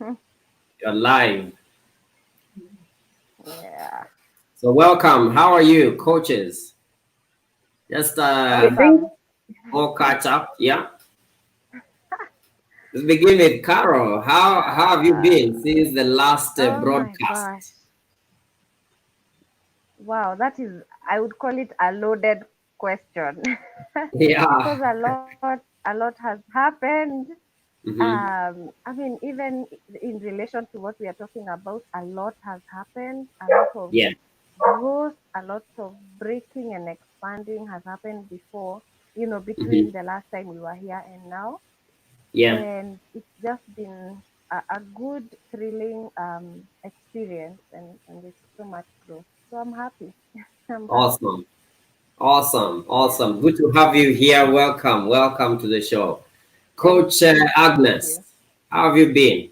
You're live. Yeah. So welcome. How are you, coaches? Just Awesome. all catch up. Yeah. Let's begin with Carol. How have you Uh, been since the last oh my gosh. broadcast? Wow, that is, I would call it a loaded question Yeah. because a lot has happened. Mm-hmm. I mean, even in relation to what we are talking about, a lot has happened. A lot of Yeah. growth, a lot of breaking and expanding has happened before, Mm-hmm. between the last time we were here and now. Yeah. And it's just been a good, thrilling experience, and there's so much growth. So I'm happy. I'm happy. Awesome. Awesome. Awesome. Good to have you here. Welcome. Welcome to the show. Thank Coach you. Thank Agnes, you. how have you been?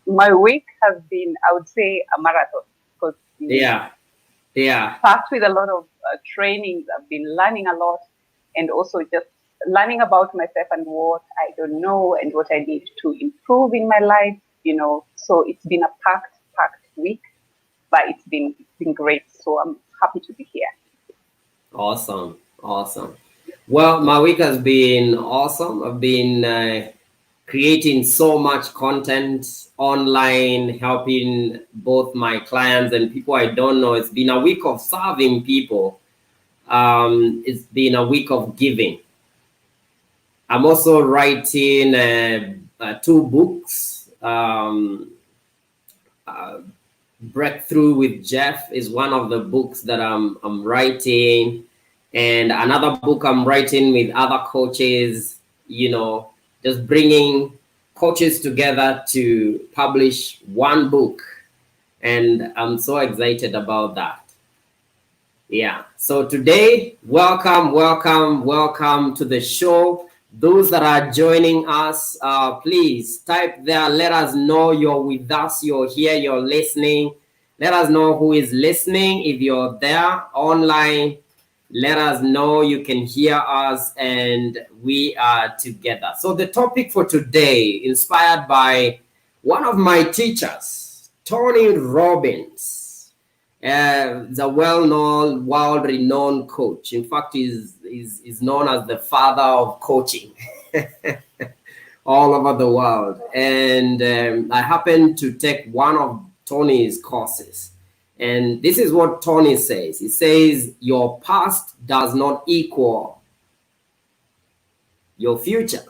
My week has been, I would say, a marathon because we Yeah. Yeah. start with a lot of trainings. I've been learning a lot and also just learning about myself and what I don't know and what I need to improve in my life. So it's been a packed week, but it's been great. So I'm happy to be here. Awesome. Awesome. Well, my week has been awesome. I've been creating so much content online, helping both my clients and people I don't know. It's been a week of serving people. It's been a week of giving. I'm also writing two books. Uh, Breakthrough with Jeff is one of the books that I'm writing, and another book I'm writing with other coaches. Just bringing coaches together to publish one book, and I'm so excited about that. Yeah. So today, welcome to the show. Those that are joining us, please type there. Let us know you're with us. You're here. You're listening. Let us know who is listening. If you're there online, let us know you can hear us and we are together. So the topic for today, inspired by one of my teachers, Tony Robbins, the well-known, world-renowned coach. In fact, is known as the father of coaching all over the world. And I happened to take one of Tony's courses. And this is what Tony says. He says, your past does not equal your future.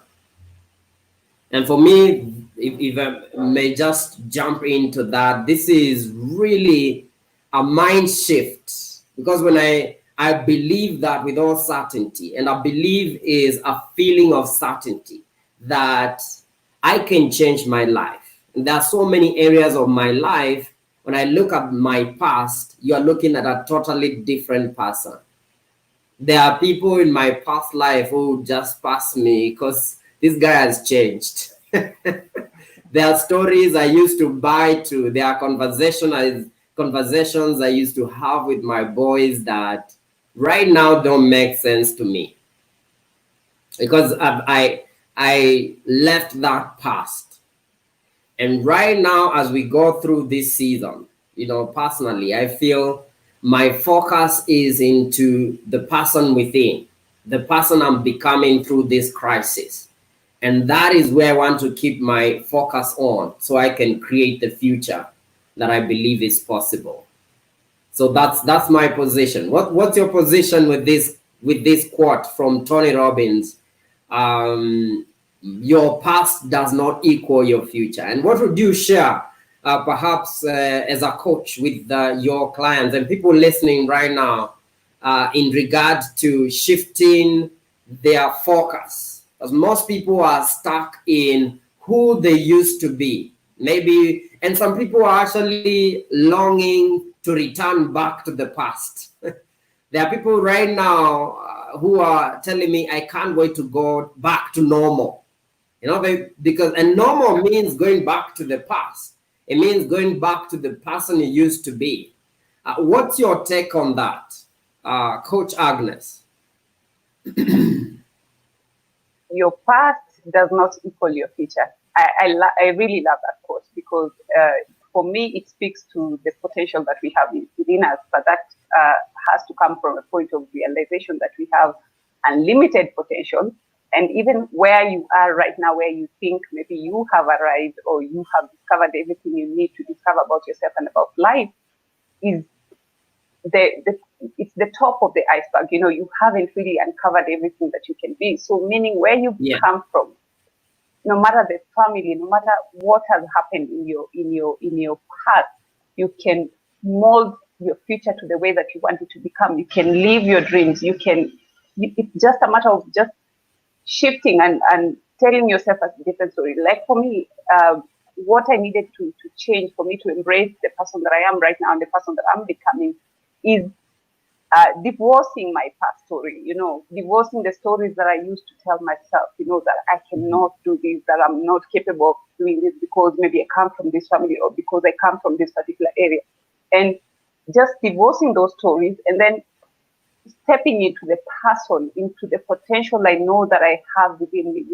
And for me, if I may just jump into that, this is really a mind shift, because when I believe that with all certainty, and I believe is a feeling of certainty that I can change my life. And there are so many areas of my life. When I look at my past, you're looking at a totally different person. There are people in my past life who just pass me because this guy has changed. There are stories I used to buy to. There are conversations I used to have with my boys that right now don't make sense to me, because I left that past. And right now, as we go through this season, personally, I feel my focus is into the person within, the person I'm becoming through this crisis. And that is where I want to keep my focus on so I can create the future that I believe is possible. So that's my position. What's your position with this quote from Tony Robbins? Your past does not equal your future. And what would you share, perhaps as a coach with your clients and people listening right now, in regard to shifting their focus? Because most people are stuck in who they used to be, maybe, and some people are actually longing to return back to the past. There are people right now who are telling me, I can't wait to go back to normal. Because and normal means going back to the past. It means going back to the person you used to be. What's your take on that, Coach Agnes? Your past does not equal your future. I really love that quote because for me it speaks to the potential that we have within us, but that has to come from a point of realization that we have unlimited potential. And even where you are right now, where you think maybe you have arrived or you have discovered everything you need to discover about yourself and about life, is the it's the top of the iceberg. You know, you haven't really uncovered everything that you can be. So meaning where you Yeah. come from, no matter the family, no matter what has happened in your past, you can mold your future to the way that you want it to become. You can live your dreams. It's just a matter of just shifting and telling yourself a different story. Like for me, what I needed to change for me to embrace the person that I am right now and the person that I'm becoming is divorcing my past story, divorcing the stories that I used to tell myself, that I cannot do this, that I'm not capable of doing this because maybe I come from this family or because I come from this particular area. And just divorcing those stories and then stepping into the person, into the potential I know that I have within me,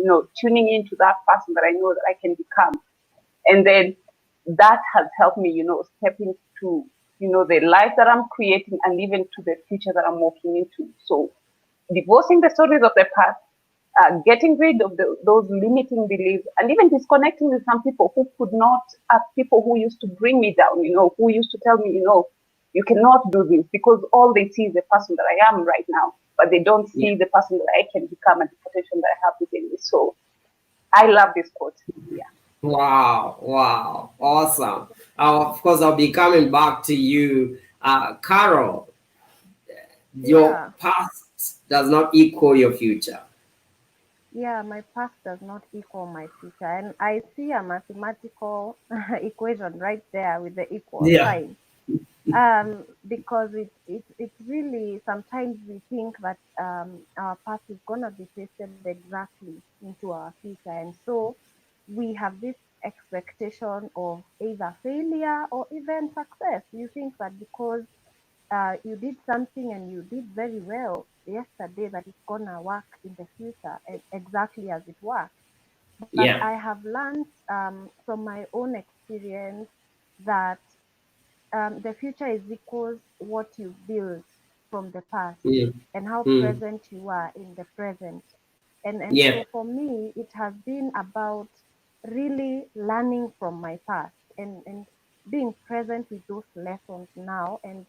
tuning into that person that I know that I can become. And then that has helped me, step into, the life that I'm creating and even to the future that I'm walking into. So divorcing the stories of the past, getting rid of those limiting beliefs, and even disconnecting with some people who could not, people who used to bring me down, who used to tell me, you cannot do this because all they see is the person that I am right now, but they don't see Yeah. the person that I can become and the potential that I have within me. So I love this quote. Yeah. Wow, wow, awesome. Of course, I'll be coming back to you. Carol, your Yeah. past does not equal your future. Yeah, my past does not equal my future. And I see a mathematical equation right there with the equal Yeah. sign. Because it really sometimes we think that our past is gonna be pasted exactly into our future, and so we have this expectation of either failure or even success. You think that because you did something and you did very well yesterday that it's gonna work in the future exactly as it worked. But I Yeah. have learned from my own experience that the future is equals what you build from the past Mm, and how mm, present you are in the present. And yeah. so for me, it has been about really learning from my past and being present with those lessons now and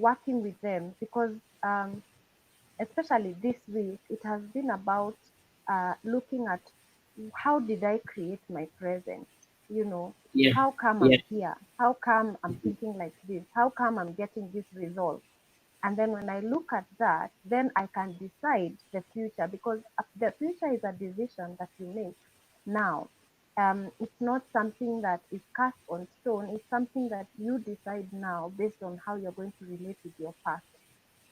working with them because um, especially this week, it has been about looking at how did I create my present? You know, Yeah. how come Yeah. I'm here? How come I'm thinking like this? How come I'm getting this result? And then when I look at that, then I can decide the future because the future is a decision that you make now. It's not something that is cast on stone. It's something that you decide now based on how you're going to relate with your past.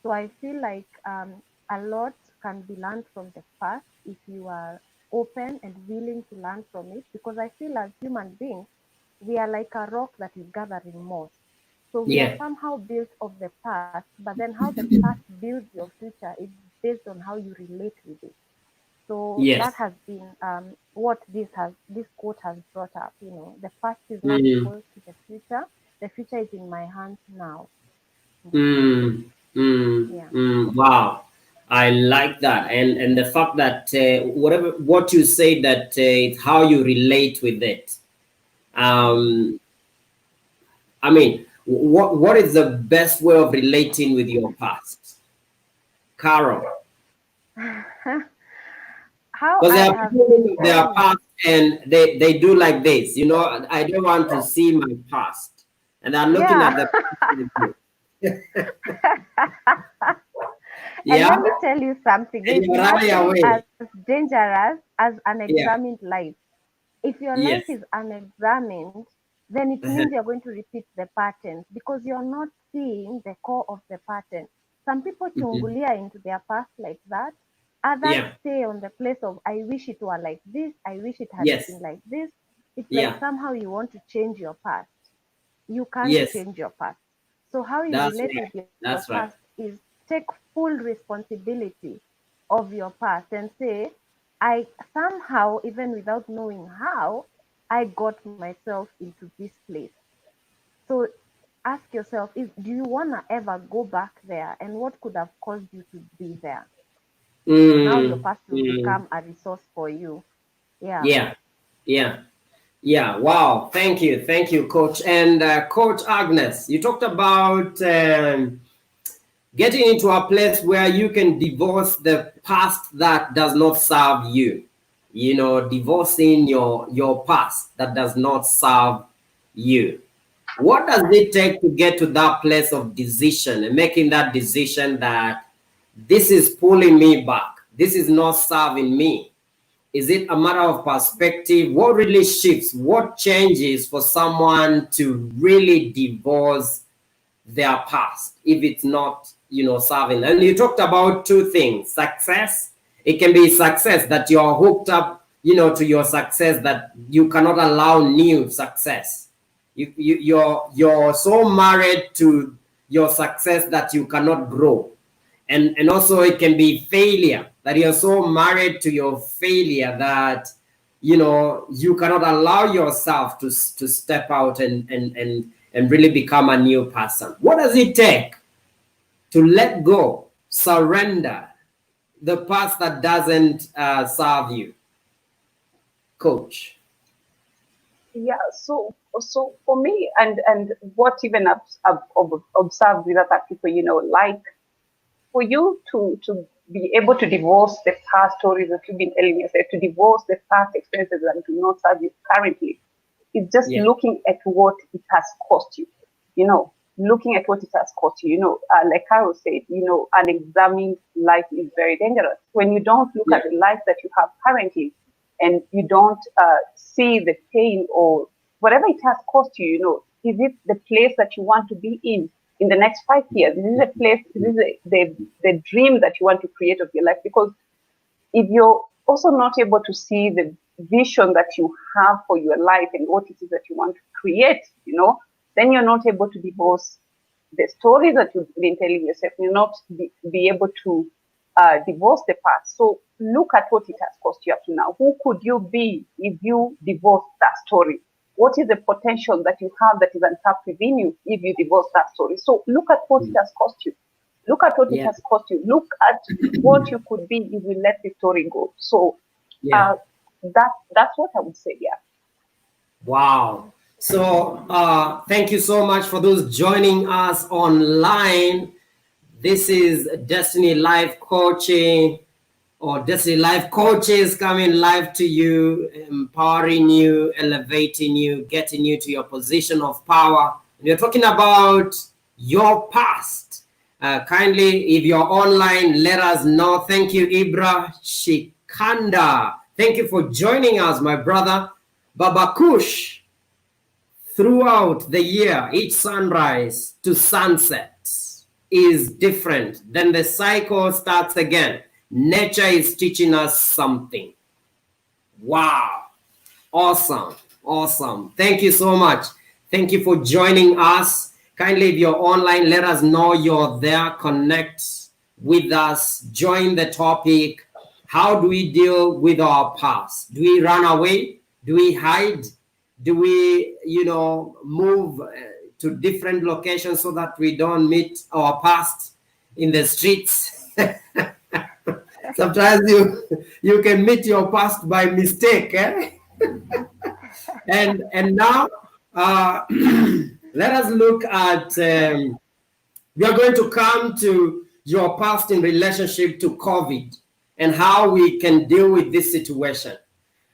So I feel like a lot can be learned from the past if you are open and willing to learn from it. Because I feel as human beings, we are like a rock that is gathering moss. So we are Yeah. somehow built of the past, but then how the past builds your future is based on how you relate with it. So that Yes. has been what this quote has brought up. The past is not Mm, equal to the future. The future is in my hands now. Yeah, mm, yeah. wow. I like that, and the fact that whatever what you say that it's how you relate with it. Mm. Um, I mean, what is the best way of relating with your past, Carol? How Because I there are have people who been look at their doing past and they do like this. I don't want to see my past, and I'm looking yeah. at the past like this. And Yeah, let me tell you something, and there's you're running nothing as away. dangerous as Yeah. unexamined life. If your life Yes. is unexamined, then it means you're going to repeat the patterns because you're not seeing the core of the pattern. Some people Mhm. chungulia into their past like that. Others Yeah. stay on the place of, I wish it were like this. I wish it had Yes. been like this. It's like Yeah. somehow you want to change your past. You can't Yes. change your past. So, how you That's relate right. with your That's past right. is take full responsibility of your past and say, I somehow, even without knowing how, I got myself into this place. So ask yourself, do you want to ever go back there? And what could have caused you to be there? Now your Mm, past will mm, become a resource for you. Yeah. yeah, yeah, yeah. Wow. Thank you, Coach. And Coach Agnes, you talked about getting into a place where you can divorce the past that does not serve you. You know, divorcing your past that does not serve you. What does it take to get to that place of decision and making that decision that this is pulling me back, this is not serving me? Is it a matter of perspective? What really shifts? What changes for someone to really divorce their past if it's not, you know, serving? And you talked about two things: success. It can be success that you're hooked up, you know, to your success, that you cannot allow new success. You're so married to your success that you cannot grow. And also it can be failure, that you're so married to your failure that, you know, you cannot allow yourself to step out and really become a new person. What does it take to let go, surrender the past that doesn't serve you, Coach? Yeah, so for me, and what even I've observed with other people, like for you to be able to divorce the past stories that you've been telling yourself, to divorce the past experiences that do not serve you currently, is just Yeah. looking at what it has cost you. Looking at what it has cost you. Like Carol said, unexamined life is very dangerous. When you don't look Yeah. at the life that you have currently, and you don't see the pain or whatever it has cost you, is it the place that you want to be in the next 5 years? Is this a place, is this the dream that you want to create of your life? Because if you're also not able to see the vision that you have for your life and what it is that you want to create, then you're not able to divorce the stories that you've been telling yourself. You'll not be able to divorce the past. So look at what it has cost you up to now. Who could you be if you divorce that story? What is the potential that you have that is untapped within you if you divorce that story? So look at what it has cost you. Look at what it Yeah. has cost you. Look at what you could be if you let the story go. So Yeah. that's what I would say. Yeah. Wow. So thank you so much for those joining us online. This is Destiny Life Coaching, or Destiny Life Coaches coming live to you, empowering you, elevating you, getting you to your position of power. We're talking about your past. Kindly, if you're online, let us know. Thank you, Ibra Shikanda. Thank you for joining us, my brother. Babakush, throughout the year, each sunrise to sunset is different. Then the cycle starts again. Nature is teaching us something. Wow. Awesome. Awesome. Thank you so much. Thank you for joining us. Kindly, if you're online, let us know you're there. Connect with us. Join the topic. How do we deal with our past? Do we run away? Do we hide? Do we, move to different locations so that we don't meet our past in the streets? Sometimes you can meet your past by mistake, eh? And now let us look at we are going to come to your past in relationship to COVID and how we can deal with this situation.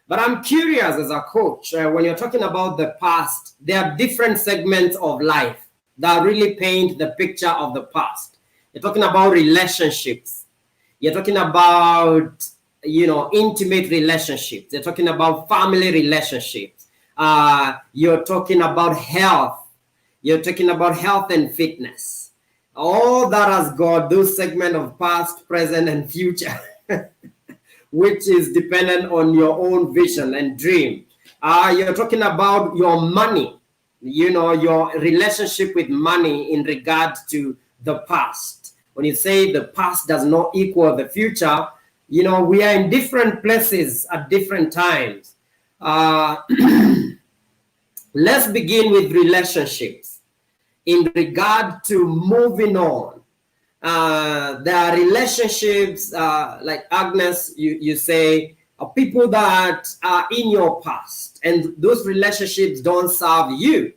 But I'm curious, as a coach, when you're talking about the past, there are different segments of life that really paint the picture of the past. You're talking about relationships. You're talking about, intimate relationships. You're talking about family relationships. You're talking about health. You're talking about health and fitness. All that has got those segments of past, present, and future, which is dependent on your own vision and dream. You're talking about your money, your relationship with money in regard to the past. When you say the past does not equal the future, We are in different places at different times. Uh, let's begin with relationships. In regard to moving on, there are relationships, like Agnes, you say, people that are in your past, and those relationships don't serve you.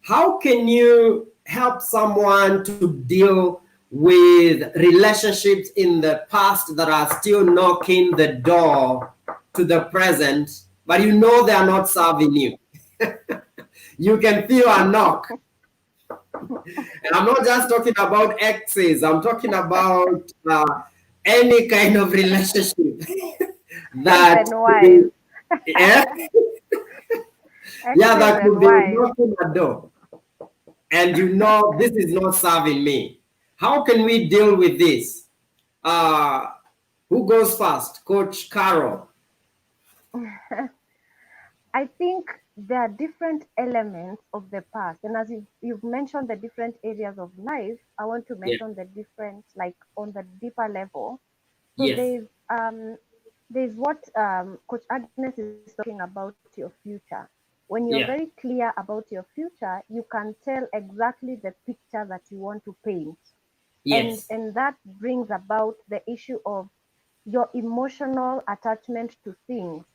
How can you help someone to deal with relationships in the past that are still knocking the door to the present, but they are not serving you? You can feel a knock. And I'm not just talking about exes, I'm talking about any kind of relationship that Ex and wives. yeah, yeah, Exes that and could be wives. knocking the door, and this is not serving me. How can we deal with this? Uh, who goes first? Coach Carol. I think there are different elements of the past, and as you've mentioned the different areas of life, I want to Yeah. mention the different, like on the deeper level. So Yes. there's what Coach Agnes is talking about your future. When you're very Yeah. clear about your future, you can tell exactly the picture that you want to paint, and Yes. that brings about the issue of your emotional attachment to things.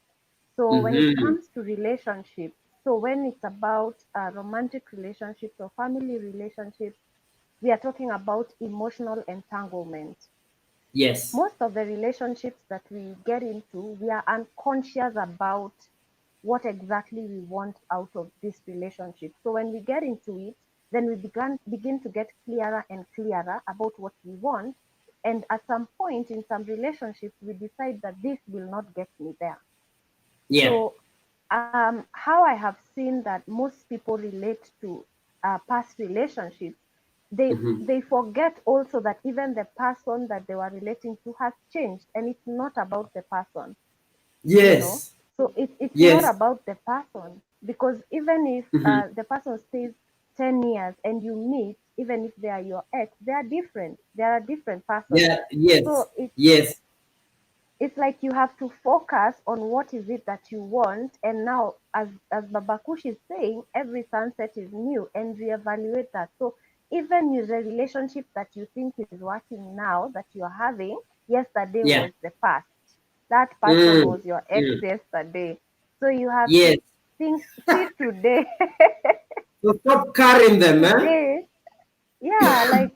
So when it Mm-hmm. comes to relationships, so when it's about romantic relationships or family relationships, we are talking about emotional entanglement. Yes. Most of the relationships that we get into, we are unconscious about what exactly we want out of this relationship. So when we get into it, then we begin to get clearer and clearer about what we want. And at some point in some relationships, we decide that this will not get me there. Yeah. So, how I have seen that most people relate to past relationships, Mm-hmm. they forget also that even the person that they were relating to has changed, and it's not about the person, you know. Yes. So it's not Yes. about the person, because even if Mm-hmm. the person stays 10 years and you meet, even if they are your ex, they are different. They are a different person. Yeah. Yes. So it's Yes. it's like you have to focus on what is it that you want, and now as Babakush is saying, every sunset is new, and reevaluate that. So even with the relationship that you think is working now that you're having, yesterday Yeah. was the past. That person Mm. was your ex Mm. yesterday. So you have to Yes. see today. So stop carrying them, eh? Today, yeah, like,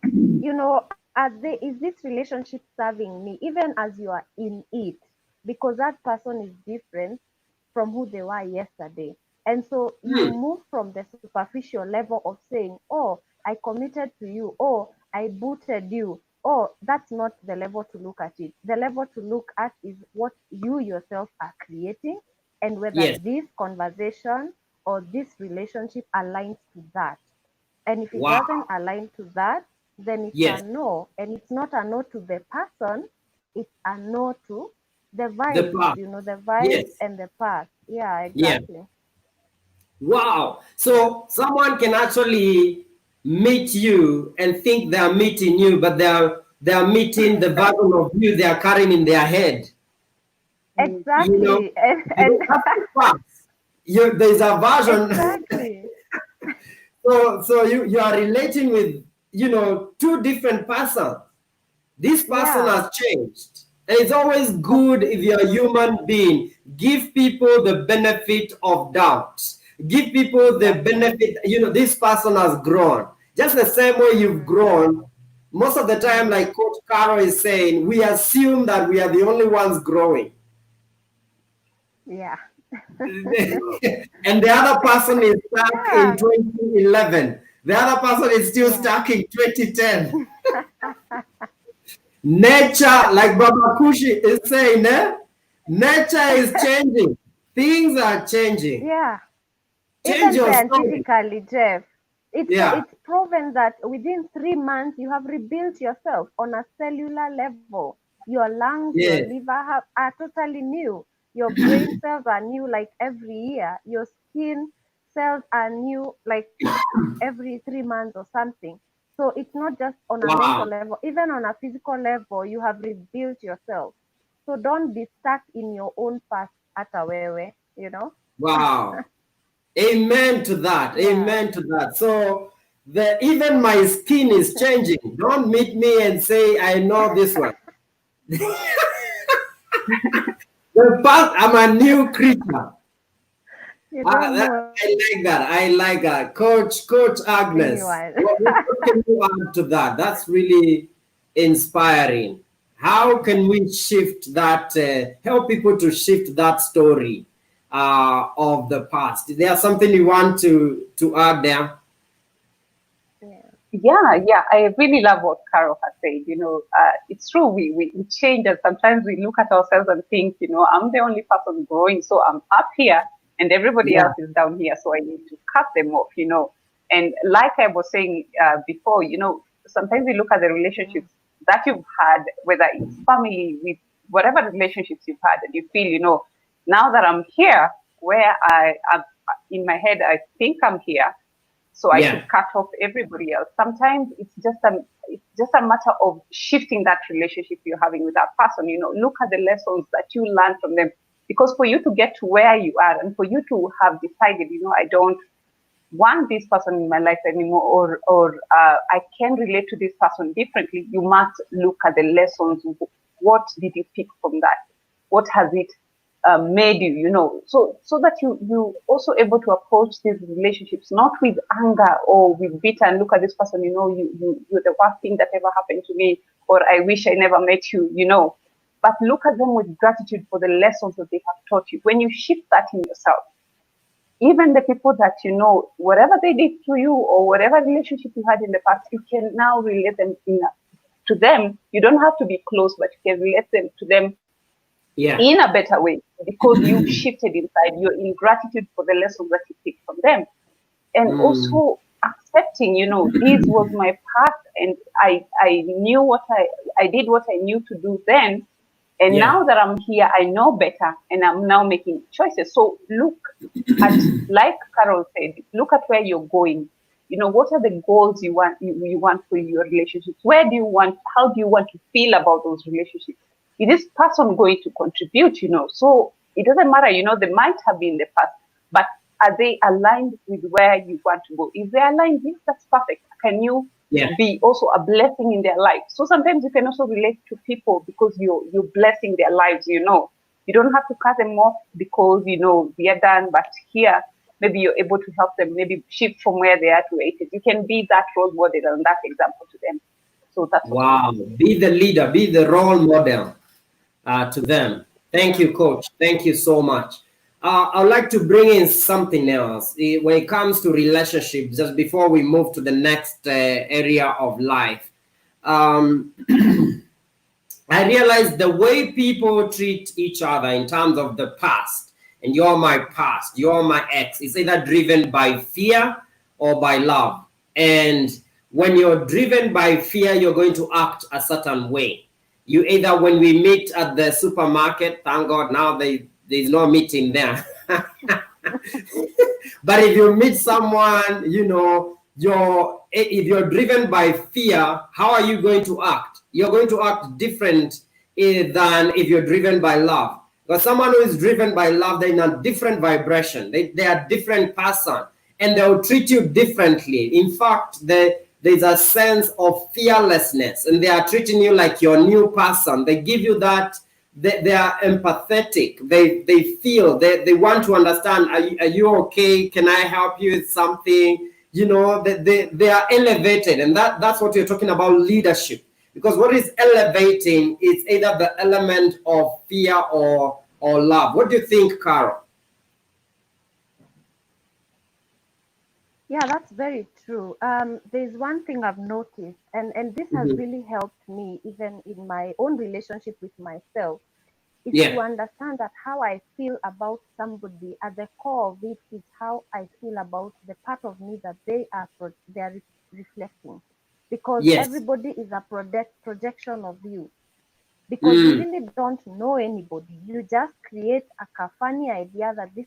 is this relationship serving me even as you are in it? Because that person is different from who they were yesterday. And so you Hmm. move from the superficial level of saying, oh, I committed to you, oh, I booted you. Oh, that's not the level to look at it. The level to look at is what you yourself are creating, and whether Yes. this conversation or this relationship aligns to that. And if it doesn't Wow. align to that, then it's a Yes. no. And it's not a no to the person, it's a no to the The vibes, past. the vibes Yes. and the path. Yeah, Yeah. exactly. Wow. Yeah. So someone can actually meet you and think they are meeting you, but they are meeting the version of you they are carrying in their head. Mm. You know, Exactly. And because that's the fact. There's a version. exactly. So you are relating with two different persons. This person Yeah. has changed. And it's always good if you're a Completely. human being. Give people the benefit of doubt. Give people the Exactly. benefit, this person has grown. Just the same way you've Mm, grown. Most of the time, mm, like Coach Caro is saying, we assume that we are the only ones growing. yeah. And the other person is stuck in Yeah. 2011. The other person is still Yeah. stuck in 2010. Nature, like Baba Kushi is saying, nature is changing. Things are changing. Yeah. Change Even your story. scientifically, Jeff, Yeah. it's proven that within 3 months you have rebuilt yourself on a cellular level. Your lungs, your Yes. liver are totally new. Your brain cells are new like every year. Your skin cells are new like every 3 months or something. So it's not just on a mental Wow. level, even on a physical level, you have rebuilt yourself. So don't be stuck in your own past atawewe, you know? Wow. Amen to that. Yeah. Amen to that. So even my skin is changing. Don't meet me and say I know this one. The past, I'm a new creature. You don't know I like that. Coach Agnes, anyone. what can you add to that? That's really inspiring. How can we shift that, help people to shift that story of the past? Is there something you want to add there? Yeah, I really love what Carol has said. It's true, we change, and sometimes we look at ourselves and think, I'm the only person growing, so I'm up here and everybody Yeah. else is down here, so I need to cut them off. And like I was saying before, sometimes we look at the relationships that you've had, whether it's family, with whatever relationships you've had, and you feel, now that I'm here, where I'm in my head, I think I'm here, so I should Yeah. cut off everybody else. Sometimes it's just a matter of shifting that relationship you're having with that person. Look at the lessons that you learn from them, because for you to get to where you are, and for you to have decided, I don't want this person in my life anymore, or I can relate to this person differently, you must look at the lessons. What did you pick from that? What has it made you, so that you also able to approach these relationships not with anger or with bitter, and look at this person, you're the worst thing that ever happened to me, or I wish I never met you, but look at them with gratitude for the lessons that they have taught you. When you shift that in yourself, even the people that whatever they did to you, or whatever relationship you had in the past, you can now relate them to them. You don't have to be close, but you can relate them to them Yeah. in a better way, because you've shifted inside. You're in gratitude for the lessons that you picked from them. And also accepting, this was my path, and I knew I did what I knew to do then. And Yeah. now that I'm here, I know better, and I'm now making choices. So look at, like Carol said, look at where you're going. What are the goals you want for your relationships? How do you want to feel about those relationships? Is this person going to contribute? So it doesn't matter, they might have been in the past, but are they aligned with where you want to go? If they're aligned, yes, that's perfect. Can you Yeah. be also a blessing in their life? So sometimes you can also relate to people because you're blessing their lives. You don't have to cut them off because they are done. But here, maybe you're able to help them, maybe shift from where they are to where it is. You can be that role model and that example to them. So that's what I Wow. Be the leader, be the role model to them. Thank yeah. you, Coach. Thank you so much. I'd like to bring in something else when it comes to relationships, just before we move to the next area of life. Um, I realized the way people treat each other in terms of the past, and you're my past, you're my ex, is either driven by fear or by love. And when you're driven by fear, you're going to act a certain way. You either, when we meet at the supermarket, thank God now there's no meeting there. But if you meet someone, if you're driven by fear, how are you going to act? You're going to act different than if you're driven by love. Because someone who is driven by love, they're in a different vibration. They are a different person, and they'll treat you differently. In fact, there's a sense of fearlessness, and they are treating you like your new person. They give you that. They are empathetic. They feel, they want to understand, are you okay? Can I help you with something? They are elevated, and that's what you're talking about, leadership. Because what is elevating is either the element of fear or love. What do you think, Carol? Yeah, that's very true. There's one thing I've noticed, and this has Mhm. really helped me even in my own relationship with myself, is to Yeah. understand that how I feel about somebody at the core of it is how I feel about the part of me that they are reflecting, because Yes. everybody is a projection of you. Because you Mm. really don't know anybody, you just create a funny idea that this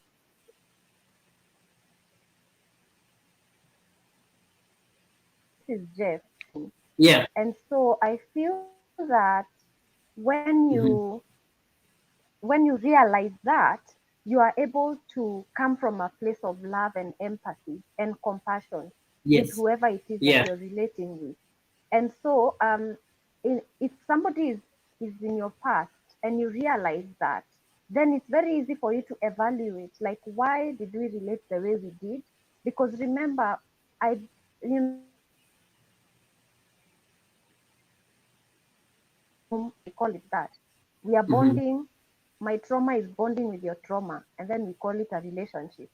is Jeff. Yeah. And so I feel that when Mhm. you when you realize that, you are able to come from a place of love and empathy and compassion with Yes. whoever it is that Yeah. you're relating with. And so, if somebody is in your past and you realize that, then it's very easy for you to evaluate, like, why did we relate the way we did? Because remember, I, we call it that. We are Hmm. bonding. My trauma is bonding with your trauma, and then we call it a relationship.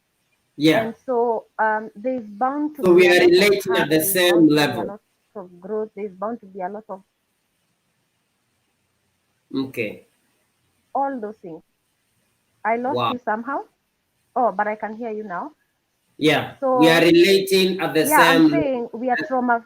Yeah. And so, there's bound to So be we a are lot of relating hurt. at the There's same bound to be a level. lot of growth. There's bound to be a lot of Okay. all those things. I lost Wow. you somehow. Oh, but I can hear you now. Yeah. We are So, relating at the yeah, I'm same level. saying we are trauma.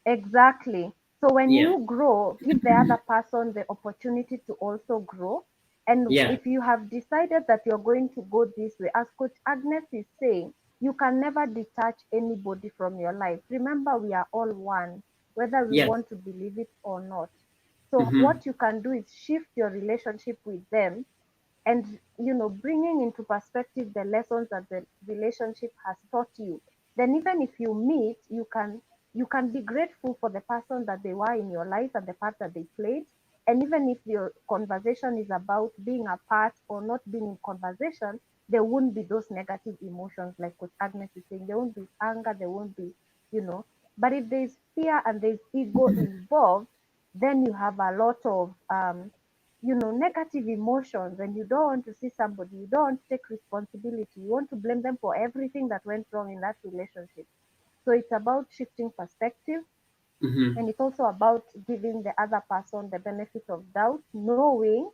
Exactly. So when Yeah. you grow, give the other person the opportunity to also grow. And Yeah. if you have decided that you're going to go this way, as Coach Agnes is saying, you can never detach anybody from your life. Remember, we are all one, whether we Yes. want to believe it or not. So Hmm. what you can do is shift your relationship with them, and bringing into perspective the lessons that the relationship has taught you. Then even if you meet, you can be grateful for the person that they were in your life and the part that they played. And even if your conversation is about being apart or not being in conversation, there won't be those negative emotions, like Coach Agnes is saying. There won't be anger, there won't be you know but if there's fear and there's ego involved, then you have a lot of negative emotions, and you don't want to see somebody, you don't want to take responsibility, you want to blame them for everything that went wrong in that relationship. So it's about shifting perspective, Hmm. and it's also about giving the other person the benefit of doubt, knowing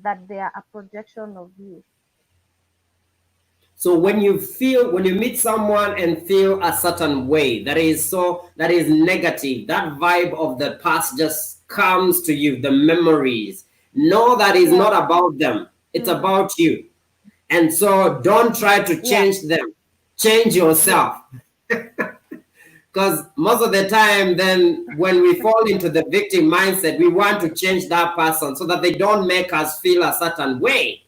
that they are a projection of you. So when you meet someone and feel a certain way that is negative, that vibe of the past just comes to you, the memories. No, that is Yeah. not about them. It's Mm. about you. And so don't try to Yeah. change them. Change Yes. yourself. Because most of the time, then when we fall into the victim mindset, we want to change that person so that they don't make us feel a certain way.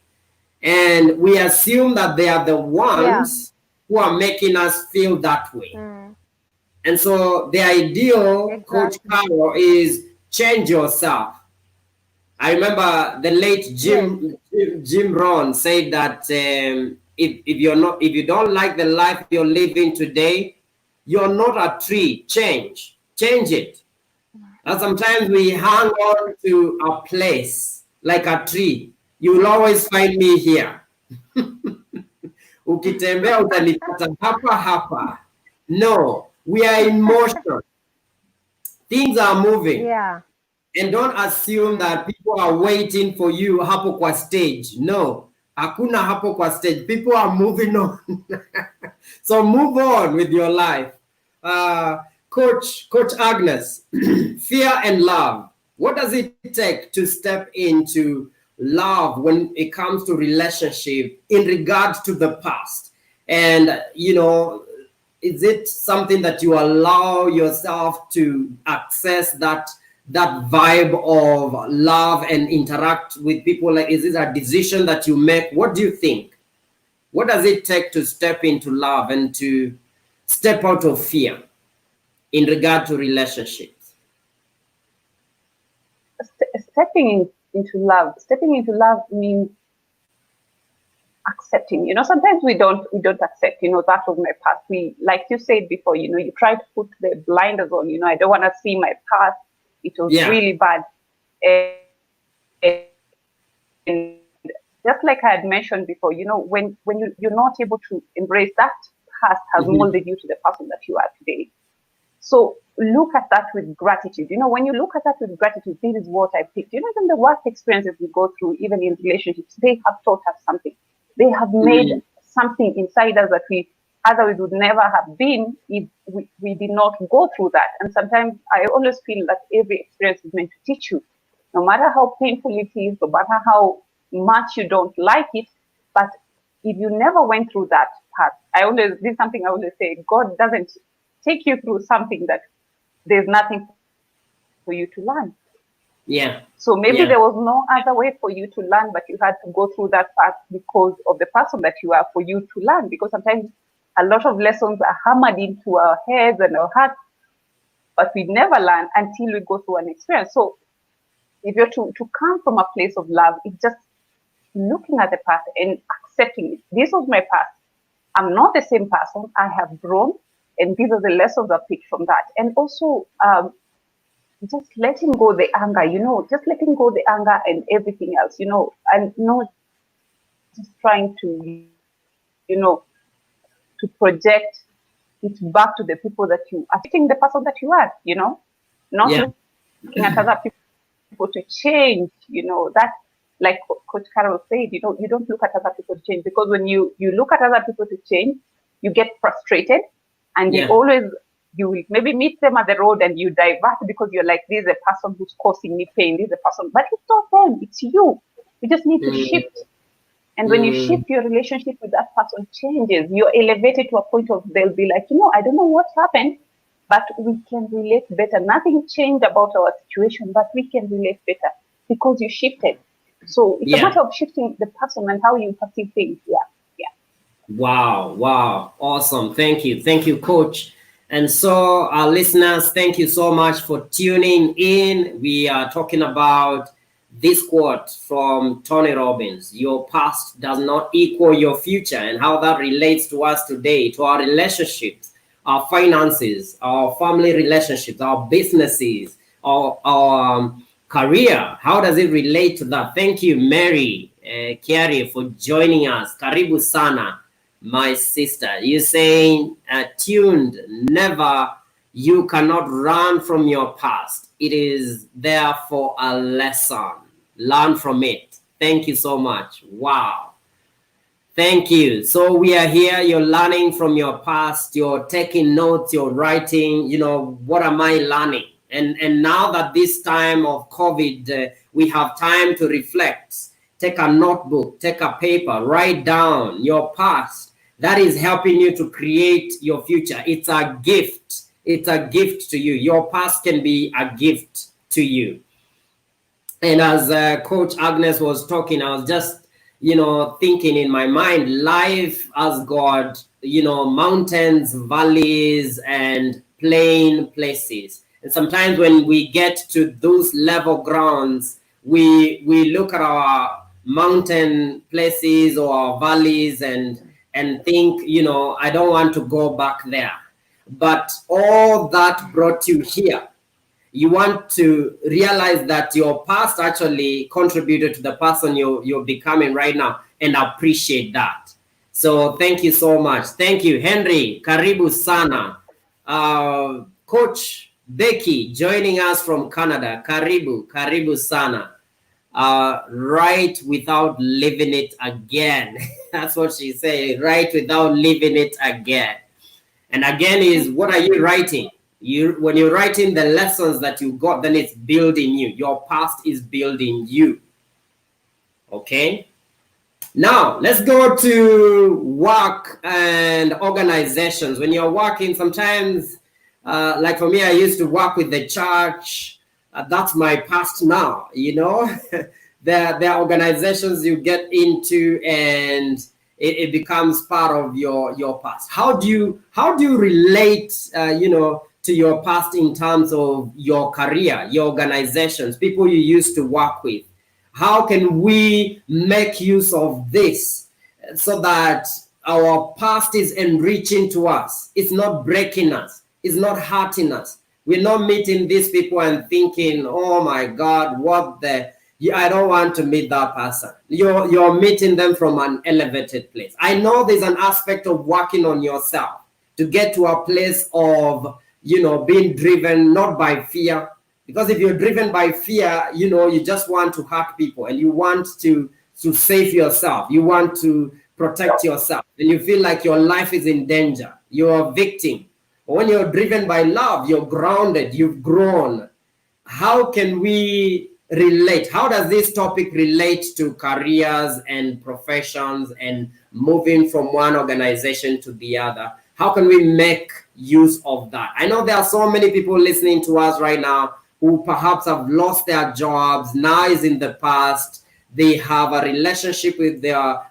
And we assume that they are the Yeah. ones who are making us feel that way. Mm. And so the ideal, Coach Exactly. Carol, is change yourself. I remember the late Yes. Jim Rohn said that if you don't like the life you're living today, you're not a tree. Change it. And sometimes we hang on to a place like a tree. You will always find me here. Ukitembea utanipata hapa hapa. No, we are in motion. Things are moving. Yeah. And don't assume Mm. that people are waiting for you hapo kwa stage. No, hakuna hapo kwa stage. People are moving on. So move on with your life. Coach Agnes, fear and love. What does it take to step into love when it comes to relationship in regards to the past? And is it something that you allow yourself to access that vibe of love and interact with people? Like, is it a decision that you make? What do you think? What does it take to step into love and to step out of fear in regard to relationships? Stepping into love means accepting. Sometimes we don't accept. That was my past. We, like you said before, you try to put the blinders on. I don't want to see my past. It was Yeah. really bad. And just like I had mentioned before, when you're not able to embrace that past has Mhm. molded you to the person that you are today. So look at that with gratitude. When you look at that with gratitude, this is what I picked. Even the worst experiences we go through, even in relationships, they have taught us something. They have made Mm. something inside us that we otherwise would never have been if we did not go through that. And sometimes I always feel that every experience is meant to teach you, no matter how painful it is, no matter how much you don't like it. But if you never went through that path, this is something I always say, God doesn't take you through something that there's nothing for you to learn. Yeah. So maybe Yeah. there was no other way for you to learn, but you had to go through that path because of the person that you are for you to learn. Because sometimes a lot of lessons are hammered into our heads and our hearts, but we never learn until we go through an experience. So if you're to come from a place of love, it's just looking at the past and accepting it. This was my past. I'm not the same person. I have grown, and these are the lessons I picked from that. And also, just letting go the anger, just letting go the anger and everything else, and not just trying to, to project it back to the people that you are, affecting the person that you are, not Yeah. looking at other people to change, that, like Coach Carol said, you don't look at other people to change, because when you look at other people to change, you get frustrated, and Yeah. you will maybe meet them at the road and you divert because you're like, this is a person who's causing me pain, this is a person, but it's not them, it's you. You just need to shift. And when you shift, your relationship with that person changes. You're elevated to a point of they'll be like, I don't know what happened, but we can relate better. Nothing changed about our situation, but we can relate better because you shifted. So it's a Yeah. matter of shifting the person and how you perceive things. Yeah. Wow, wow, awesome. Thank you, Coach. And so, our listeners, thank you so much for tuning in. We are talking about this quote from Tony Robbins: your past does not equal your future, and how that relates to us today, to our relationships, our finances, our family relationships, our businesses, our career. How does it relate to that? Thank you, Mary Kiari, for joining us. Karibu sana, my sister. You saying tuned, never, you cannot run from your past. It is there for a lesson. Learn from it. Thank you so much. Wow. Thank you. So we are here, you're learning from your past, you're taking notes, you're writing, what am I learning? And now that this time of COVID, we have time to reflect. Take a notebook, take a paper, write down your past. That is helping you to create your future. It's a gift. It's a gift to you. Your past can be a gift to you. And as Coach Agnes was talking, I was just, thinking in my mind, life has got, mountains, valleys, and plain places. And sometimes when we get to those level grounds, we look at our mountain places or our valleys and think, I don't want to go back there. But all that brought you here. You want to realize that your past actually contributed to the person you're becoming right now, and appreciate that. So thank you so much. Thank you, Henry. Karibu sana. Coach Becky joining us from Canada. Karibu sana. Write without living it again. That's what she said. Write without living it again. And again is, what are you writing? When you're writing the lessons that you got, then it's building you. Your past is building you. Okay. Now let's go to work and organizations. When you're working, sometimes, like for me, I used to work with the church. That's my past now. There are organizations you get into, and it becomes part of your past. How do you relate, to your past in terms of your career, your organizations, people you used to work with? How can we make use of this so that our past is enriching to us? It's not breaking us. It's not hurting us. We're not meeting these people and thinking, oh my God, I don't want to meet that person. You're meeting them from an elevated place. I know there's an aspect of working on yourself to get to a place of, being driven not by fear. Because if you're driven by fear, you just want to hurt people, and you want to save yourself. You want to protect yourself, and you feel like your life is in danger. You're a victim. But when you're driven by love, you're grounded, you've grown. How can we relate? How does this topic relate to careers and professions and moving from one organization to the other? How can we make use of that? I know there are so many people listening to us right now who perhaps have lost their jobs, now is in the past. They have a relationship with their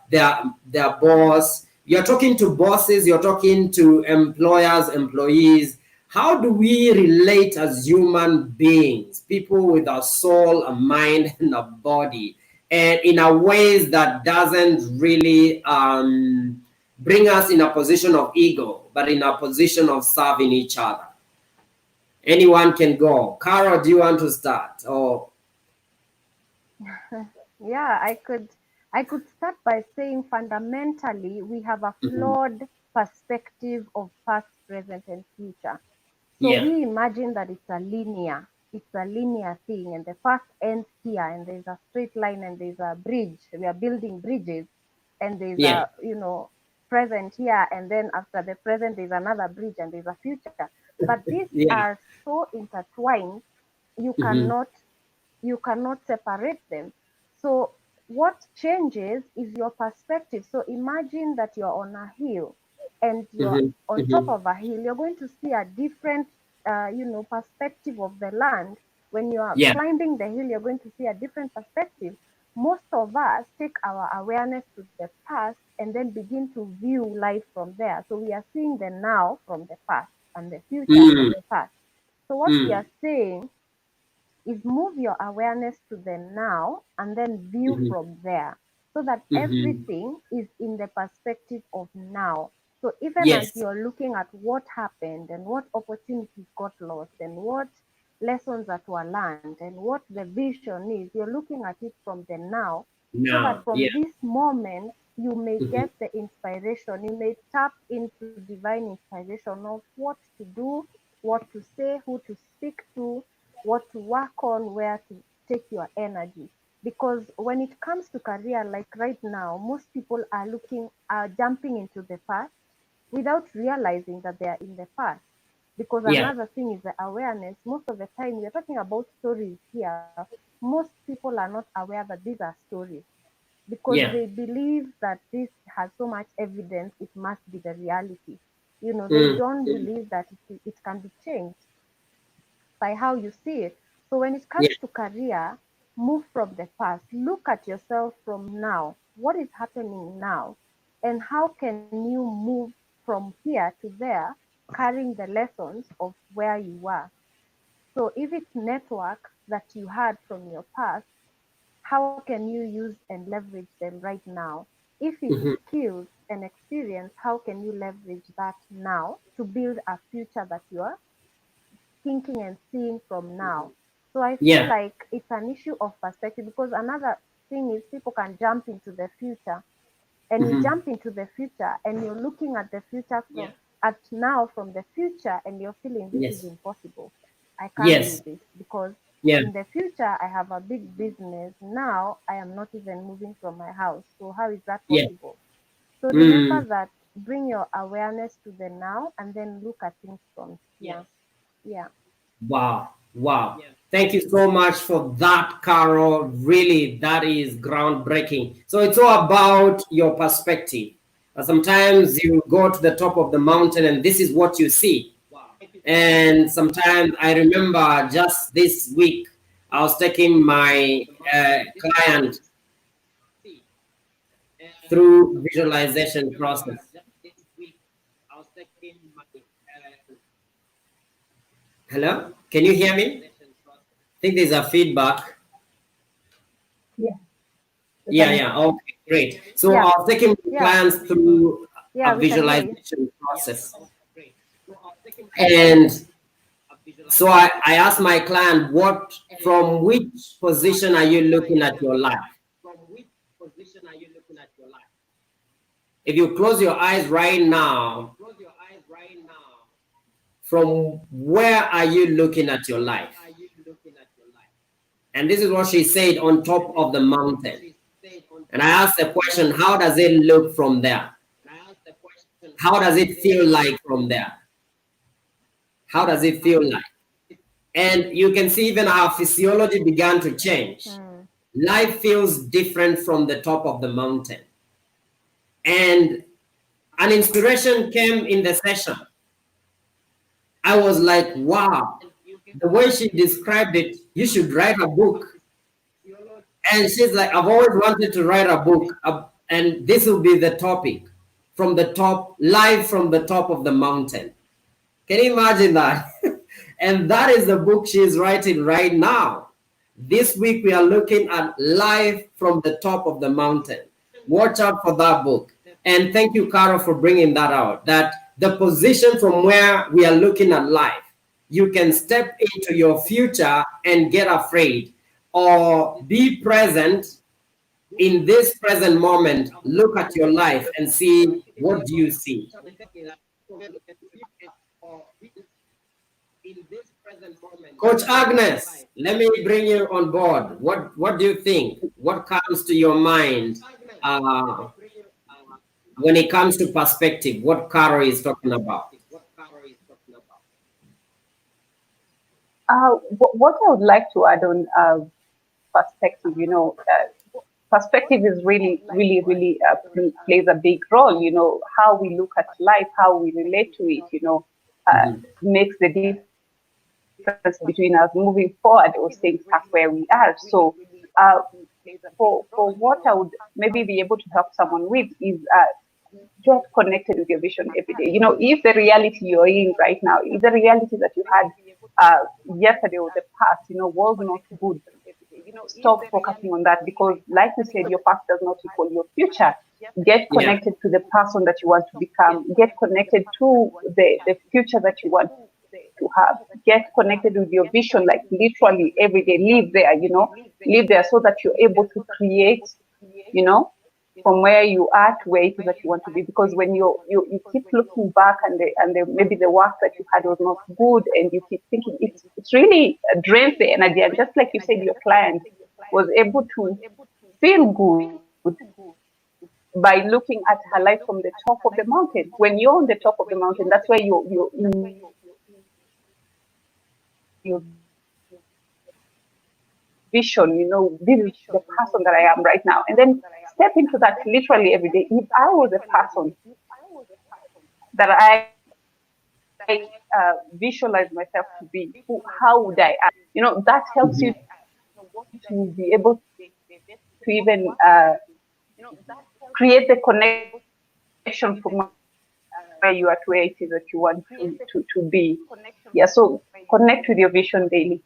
boss. You're talking to bosses, you're talking to employers, employees. How do we relate as human beings, people with a soul, a mind, and a body, and in a ways that doesn't really bring us in a position of ego, but in a position of serving each other? Anyone can go. Carol, do you want to start? Or Yeah, I could start by saying fundamentally we have a Mhm. flawed perspective of past, present, and future. So Yeah, we imagine that it's a linear thing, and the past ends here, and there's a straight line, and there's a bridge. We are building bridges, and there's yeah, present here, and then after the present, there's another bridge, and there's a future. But these yeah. are so intertwined, you Hmm. cannot you cannot separate them. So what changes is your perspective. So imagine that you're on a hill and you're Hmm. on top Hmm. of a hill. You're going to see a different, perspective of the land. When you are Yeah. climbing the hill, you're going to see a different perspective. Most of us take our awareness to the past and then begin to view life from there. So we are seeing the now from the past and the future from Mm, the past. So what we mm, are saying is move your awareness to the now and then view hmm. from there so that Hmm. everything is in the perspective of now. So even as Yes. you're looking at what happened and what opportunities got lost and what lessons that were learned and what the vision is, you're looking at it from the now so that Now. from Yeah. this moment you may Hmm. get the inspiration, you may tap into divine inspiration of what to do, what to say, who to speak to, what to work on, where to take your energy. Because when it comes to career, like right now, most people are jumping into the past without realizing that they are in the past. Because Yeah. another thing is the awareness. Most of the time, we are talking about stories here. Most people are not aware that these are stories because Yeah. they believe that this has so much evidence, it must be the reality. They Mm, don't mm. believe that it can be changed by how you see it. So when it Yeah. comes to career, move from the past. Look at yourself from now. What is happening now? And how can you move from here to there, carrying the lessons of where you were? So if it's network that you had from your past, how can you use and leverage them right now? If it's Hmm. skills and experience, how can you leverage that now to build a future that you're thinking and seeing from now? So I feel Yeah. like it's an issue of perspective because another thing is people can jump into the future and you Hmm. jump into the future and you're looking at the future from at now from the future and you're feeling this is Yes. impossible. I can't do Yes. this because Yeah. in the future I have a big business. Now I am not even moving from my house. So how is that Yeah. possible? So Mm. remember that bring your awareness to the now and then look at things from here. Yeah. Wow. Wow. Thank you so much for that, Carol. Really, that is groundbreaking. So it's all about your perspective. Sometimes you go to the top of the mountain and this is what you see. And sometimes I remember just this week, I was taking my client through visualization process. Hello? Can you hear me? I think there's a feedback. Yeah, we Yeah, can. yeah. Okay, great. So Yeah. I was taking my Yeah. clients through Yeah, a we can hear you. visualization process. And so I asked my client, what from which position are you looking at your life? If you close your eyes right now, from where are you looking at your life? And this is what she said, on top of the mountain. And I asked the question, how does it look from there? How does it feel like from there? How does it feel like? And you can see even our physiology began to change. Mm. Life feels different from the top of the mountain. And an inspiration came in the session. I was like, wow. the way she described it, you should write a book. And she's like, I've always wanted to write a book, and this will be the topic, from the top, live from the top of the mountain. Can you imagine that? And that is the book she is writing right now. This week we are looking at live from the top of the mountain. Watch out for that book. And thank you, Carol, for bringing that out. That the position from where we are looking at life, you can step into your future and get afraid, or be present in this present moment. Look at your life and see, what do you see. Coach Agnes, let me bring you on board. What do you think? What comes to your mind uh, when it comes to perspective? What Carol is talking about? What I would like to add on perspective, perspective is really, really, really plays a big role. How we look at life, how we relate to it, makes the difference between us moving forward or staying stuck where we are. So, for what I would maybe be able to help someone with is get connected with your vision every day. If the reality you're in right now, if the reality that you had yesterday or the past, was not good, stop focusing on that, because, like you said, your past does not equal your future. Get Yeah. connected to the person that you want to become. Get connected to the future that you want to have. Get connected with your vision, like literally every day. Live there, live there, so that you're able to create, you know, from where you are to where it is that you want to be. Because when you keep looking back, and maybe the work that you had was not good, and you keep thinking, it's really drains the energy. And just like you said, your client was able to feel good by looking at her life from the top of the mountain. When you're on the top of the mountain, that's where your vision, this is the person that I am right now. And then step into that literally every day. If I was a person that I visualize myself to be, how would I act? That helps you to be able to even create the connection from where you are to where it is that you want to be. Yeah, so connect with your vision daily.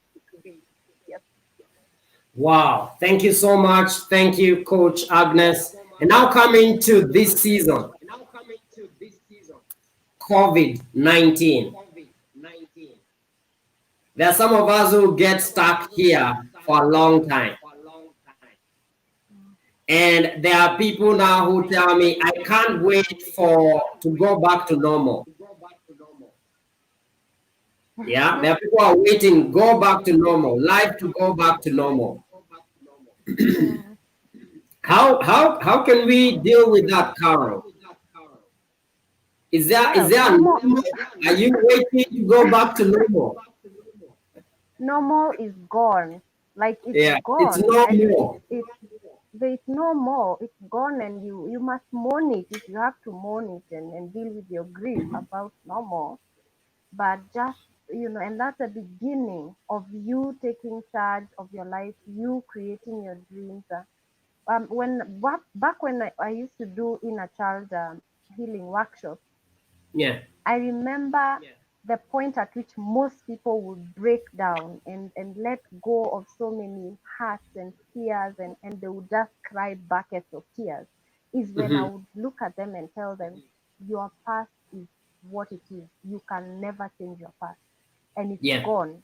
Wow. Thank you so much. Thank you, Coach Agnes. And now coming to this season, COVID-19. There are some of us who get stuck here for a long time. And there are people now who tell me, I can't wait to go back to normal. Yeah, there are people who are waiting, go back to normal, life to go back to normal. How can we deal with that, Carol? Is there Well, a normal normal? Are you waiting to go back to normal? normal is gone. Like it's Yeah, it's gone, no and more. there's no more. It's gone, and you must mourn it if you have to mourn it, and deal with your grief about normal. But just, and that's the beginning of you taking charge of your life, you creating your dreams. When back when I used to do inner child healing workshops, Yeah. I remember the point at which most people would break down and let go of so many hurts and fears, and they would just cry buckets of tears, is when I Hmm. would look at them and tell them, your past is what it is. You can never change your past, and it's Yeah. gone.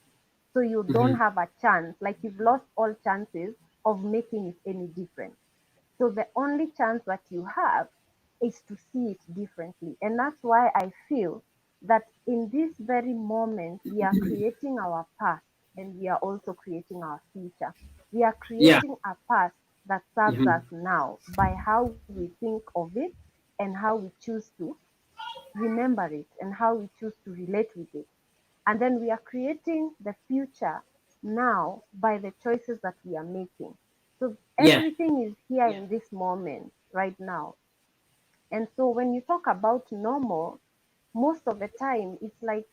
So you don't Hmm. have a chance, like you've lost all chances of making it any different. So the only chance that you have is to see it differently. And that's why I feel that in this very moment, we are creating our past, and we are also creating our future. We are Yeah. creating a past that serves Hmm. us now by how we think of it, and how we choose to remember it, and how we choose to relate with it. And then we are creating the future now by the choices that we are making. So Yeah. everything is here in this moment right now. And so when you talk about normal, most of the time it's like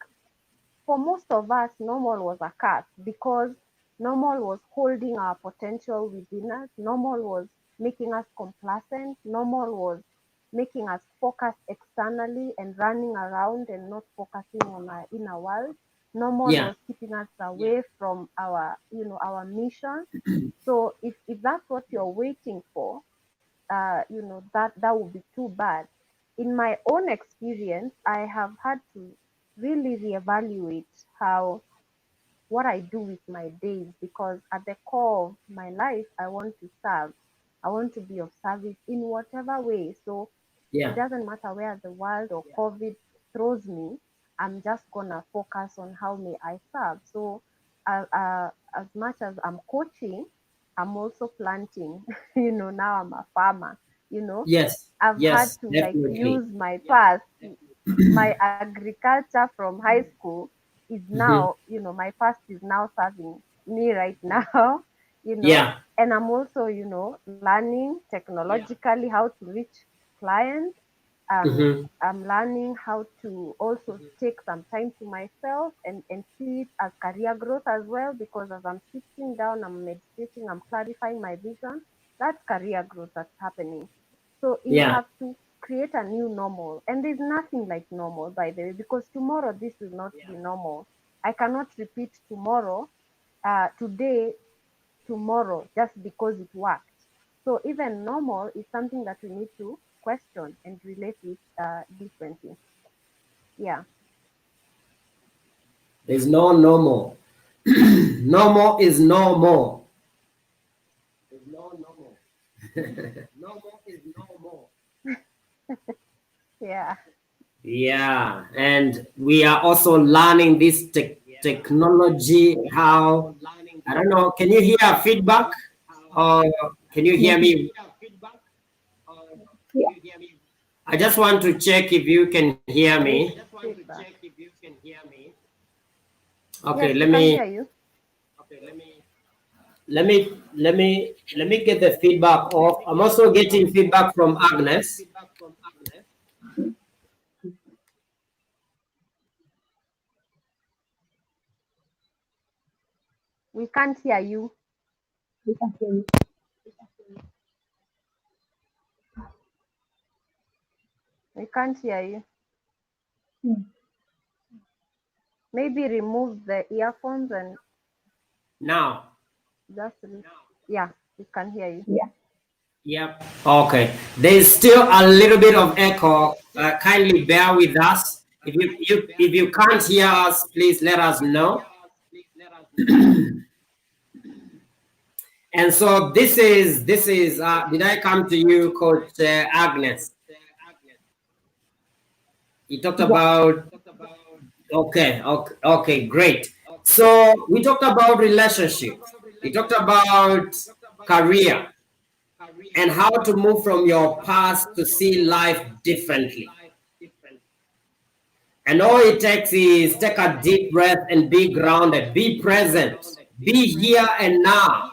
for most of us, normal was a curse because normal was holding our potential within us. Normal was making us complacent. Normal was making us focus externally and running around and not focusing on our inner world. Normal Yeah. was keeping us away from our, our mission. So if that's what you're waiting for, that would be too bad. In my own experience, I have had to really reevaluate how what I do with my days, because at the core of my life, I want to serve. I want to be of service in whatever way. So it Yeah. doesn't matter where the world or COVID throws me. I'm just gonna focus on how may I serve. So as much as I'm coaching, I'm also planting. Now I'm a farmer. You know, Yes. I've had Yes. to like Definitely. use my past, my agriculture from high school is Mhm. now, my past is now serving me right now, Yeah. and I'm also, learning technologically how to reach clients. Hmm. I'm learning how to also take some time to myself and see it as career growth as well, because as I'm sitting down, I'm meditating, I'm clarifying my vision, that's career growth that's happening. So you Yeah. have to create a new normal. And there's nothing like normal, by the way, because tomorrow this will not be normal. I cannot repeat today, tomorrow, just because it worked. So even normal is something that we need to question and relate with differently. Yeah. There's no normal. Normal is normal. There's no normal. Normal is normal. Yeah. Yeah, and we are also learning this technology. How, I don't know. Can you hear feedback? Or can you hear me? Yeah. I just want to check if you can hear There is me. feedback. Okay, Yes, we can hear you. let me get the feedback off. I'm also getting feedback from Agnes. We can't hear you. We can hear you. We can't hear you. Hmm. Maybe remove the earphones and Now. just yeah, we can hear you. Yeah. Yep. Okay. There's still a little bit of echo. Kindly bear with us. If you can't hear us, please let us know. And so this is. Did I come to you, Coach Agnes? You talked Yeah. about. Okay. Okay. Okay. Great. So we talked about relationships. We talked about career and how to move from your past to see life differently. And all it takes is take a deep breath and be grounded, be present, be here and now.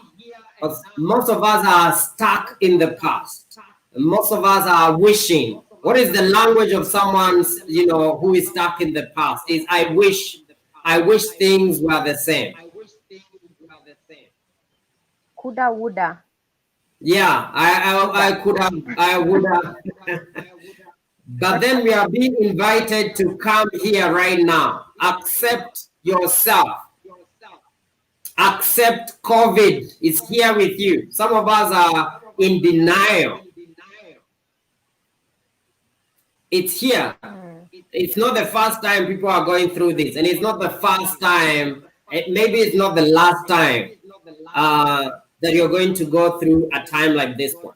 Because most of us are stuck in the past. Most of us are wishing. What is the language of someone's, who is stuck in the past? Is I wish things were the same. Kuda woulda. Yeah, I Woulda. could have, I would have. But then we are being invited to come here right now. Accept yourself. Accept COVID is here with you. Some of us are in denial. It's here. Mm. It's not the first time people are going through this, and it's not the first time. Maybe it's not the last time that you're going to go through a time like this one.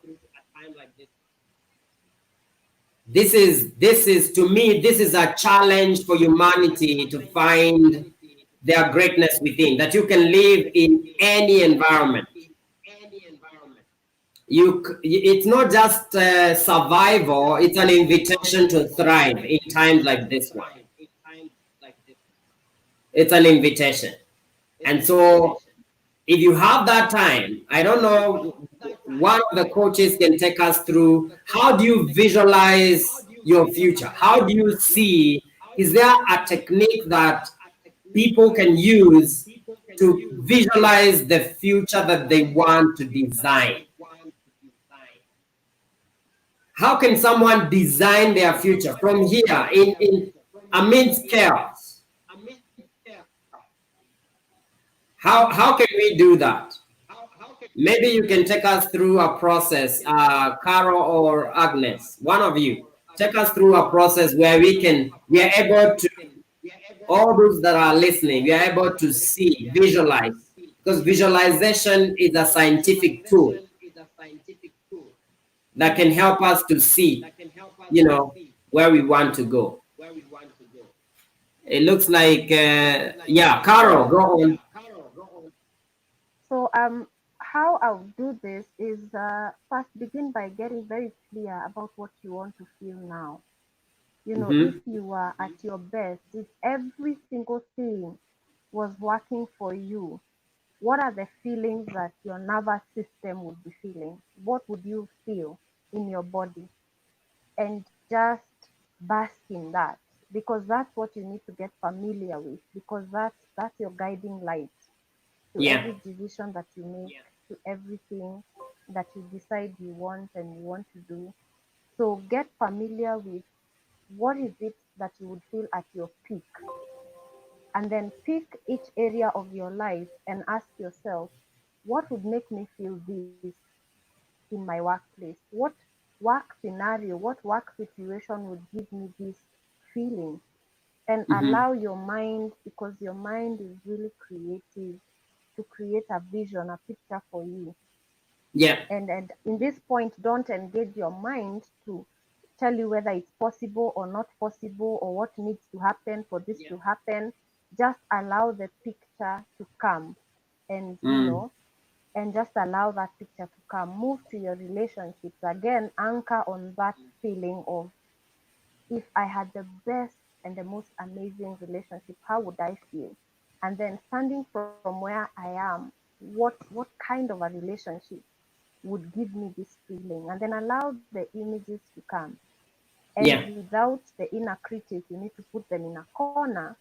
This is to me, this is a challenge for humanity to find their greatness within, that you can live in any environment. It's not just survival, it's an invitation to thrive in times like this one. It's an invitation. And so if you have that time, I don't know, one of the coaches can take us through, how do you visualize your future? How do you see, is there a technique that people can use to visualize the future that they want to design. How can someone design their future from here in amidst chaos? How can we do that? Maybe you can take us through a process, Carol or Agnes, one of you. Take us through a process where we are able to, all those that are listening, we are able to see, visualize, because visualization is a scientific tool that can help us to see, where we want to go. It looks like, yeah, Carol, So, go on. so how I'll do this is first begin by getting very clear about what you want to feel now. If Mm-hmm. you are at your best, if every single thing was working for you, what are the feelings that your nervous system would be feeling? What would you feel in your body? And just bask in that, because that's what you need to get familiar with, because that's your guiding light to Yeah, every decision that you make, to everything that you decide you want and you want to do. So get familiar with what is it that you would feel at your peak, and then pick each area of your life and ask yourself, what would make me feel this in my workplace? What work scenario, what work situation would give me this feeling? And mm-hmm. allow your mind, because your mind is really creative, to create a vision, a picture for you. Yeah, And in this point, don't engage your mind to tell you whether it's possible or not possible, or what needs to happen for this to happen. Just allow the picture to come, and mm, and just allow that picture to come. Move to your relationships again, anchor on that feeling of, if I had the best and the most amazing relationship, how would I feel? And then standing from where I am, what kind of a relationship would give me this feeling? And then allow the images to come. And yeah, without the inner critic, you need to put them in a corner,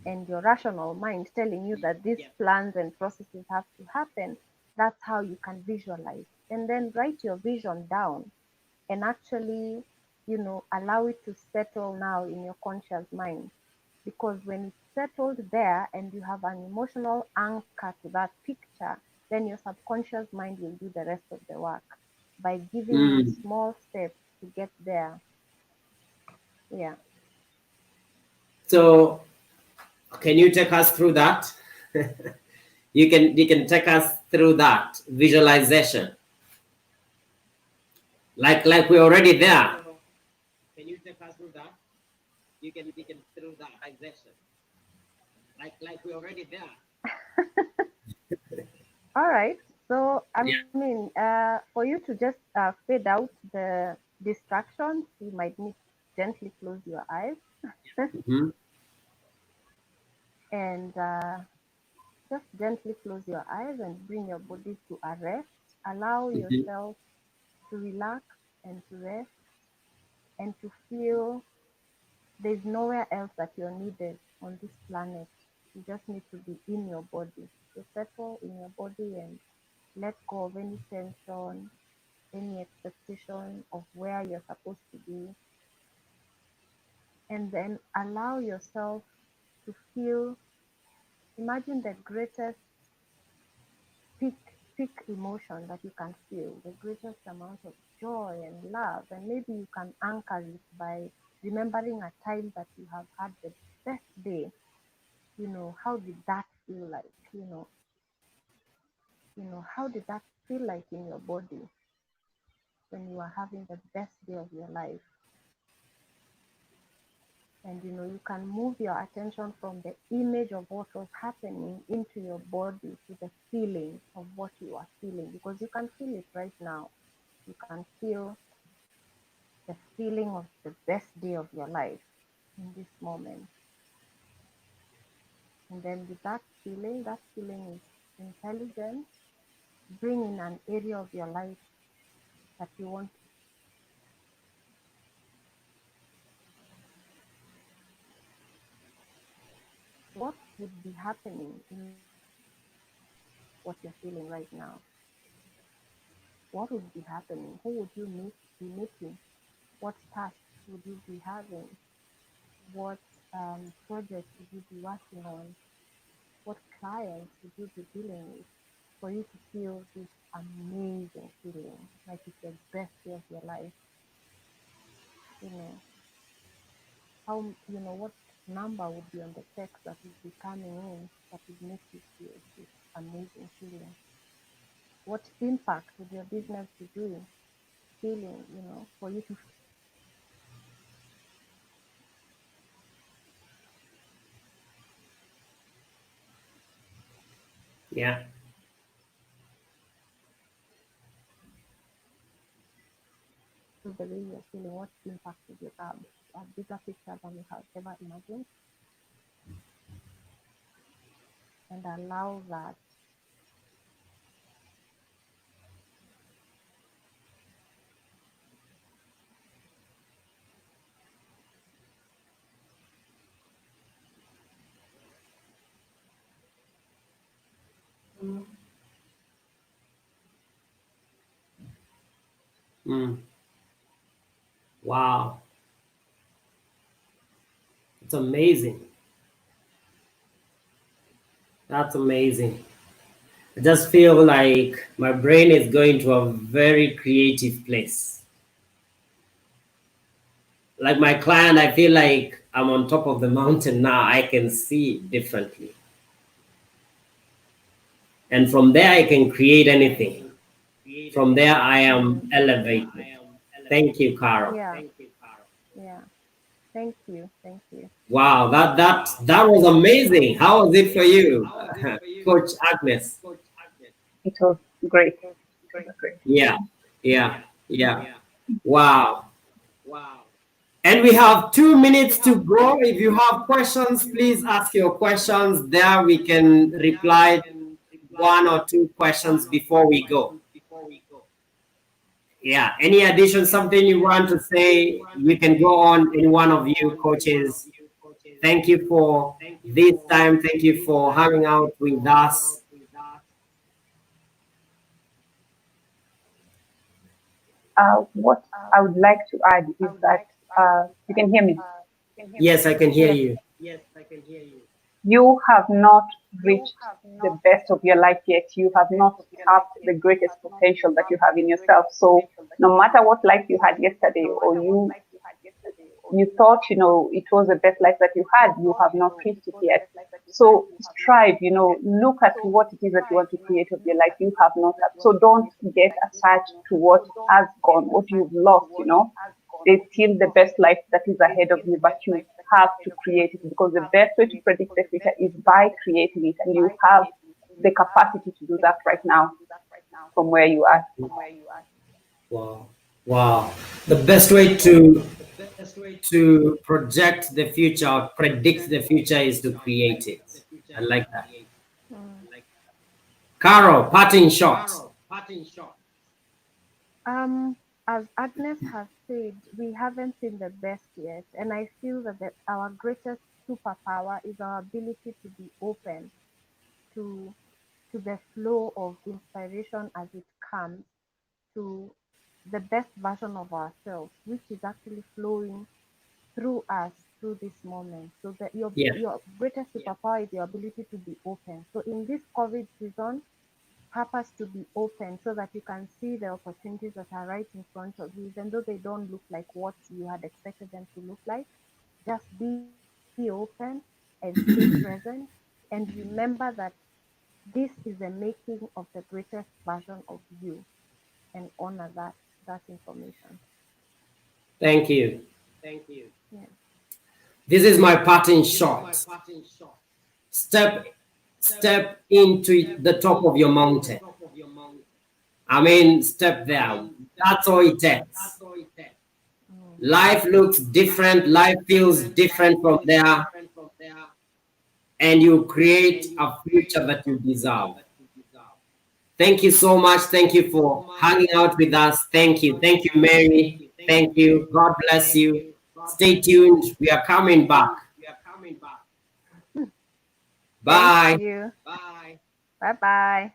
and your rational mind telling you that these plans and processes have to happen. That's how you can visualize. And then write your vision down, and actually, allow it to settle now in your conscious mind. Because when it's settled there and you have an emotional anchor to that picture, then your subconscious mind will do the rest of the work by giving you mm. small steps to get there. Yeah. So can you take us through that? You can take us through that visualization, like we're already there. Can you take us through that? You can through that visualization, like we're already there. All right. So, I Yeah. mean, for you to just fade out the distractions, you might need to gently close your eyes Mm-hmm. and just gently close your eyes and bring your body to a rest. Allow Mm-hmm. yourself to relax and to rest and to feel there's nowhere else that you're needed on this planet. You just need to be in your body. So settle in your body and let go of any tension, any expectation of where you're supposed to be, and then allow yourself to feel, imagine the greatest peak peak emotion that you can feel, the greatest amount of joy and love. And maybe you can anchor it by remembering a time that you have had the best day. How did that feel like? How did that feel like in your body when you are having the best day of your life? And you can move your attention from the image of what was happening into your body to the feeling of what you are feeling, because you can feel it right now. You can feel the feeling of the best day of your life in this moment. And then with that feeling is intelligent. Bring in an area of your life that you want would be happening in what you're feeling right now? What would be happening? Who would you be meeting? What tasks would you be having? What projects would you be working on? What clients would you be dealing with for you to feel this amazing feeling, like it's the best day of your life? You know, what number would be on the text that would be coming in that would make you feel this amazing feeling? What impact would your business be doing, feeling, for you to Yeah. feel the way you're feeling? What impact would you have? A bigger picture than you have ever imagined, and allow that. Mm. Wow. It's amazing. That's amazing. I just feel like my brain is going to a very creative place. Like my client, I feel like I'm on top of the mountain now. I can see it differently. And from there, I can create anything. From there, I am Mm. elevated. Thank you, Carol. Yeah, yeah. Thank you, thank you. Wow, that was amazing. How was it for you, Coach Agnes? It was great. It was great. Yeah, yeah, yeah. Wow. And we have 2 minutes to go. If you have questions, please ask your questions there. We can reply one or two questions before we go. Yeah. Any addition, something you want to say, we can go on. Any one of you coaches. Thank you for this time. Thank you for hanging out with us. What I would like to add is that you can hear me. Yes, I can hear Yes. you. You have not reached the best of your life yet. You have not tapped the greatest potential that you have in yourself. So no matter what life you had yesterday, or you thought, it was the best life that you had, you have not reached it yet. So strive, look at what it is that you want to create of your life. You have not. So don't get attached to what has gone, what you've lost. There's still the best life that is ahead of you, but you have to create it, because the best way to predict the future is by creating it. And you have the capacity to do that right now from where you are. Wow. Wow. The best way to project the future or predict the future is to create it. I like that. Mm. Carol, parting shot. Um, as Agnes has said, we haven't seen the best yet, and I feel that our greatest superpower is our ability to be open to the flow of inspiration as it comes, to the best version of ourselves, which is actually flowing through us through this moment. So that Yeah. your greatest superpower is your ability to be open. So in this COVID season, help us to be open so that you can see the opportunities that are right in front of you, even though they don't look like what you had expected them to look like. Just be open and stay present, and remember that this is the making of the greatest version of you, and honor that information. Thank you. Yeah. This is my parting shot. Step into the top of your mountain. I mean, step there. That's all it takes. Mm. Life looks different. Life feels different from there. And you create a future that you deserve. Thank you so much. Thank you for hanging out with us. Thank you. Thank you, Mary. Thank you. God bless you. Stay tuned. We are coming back. Thank Bye. you. Bye bye.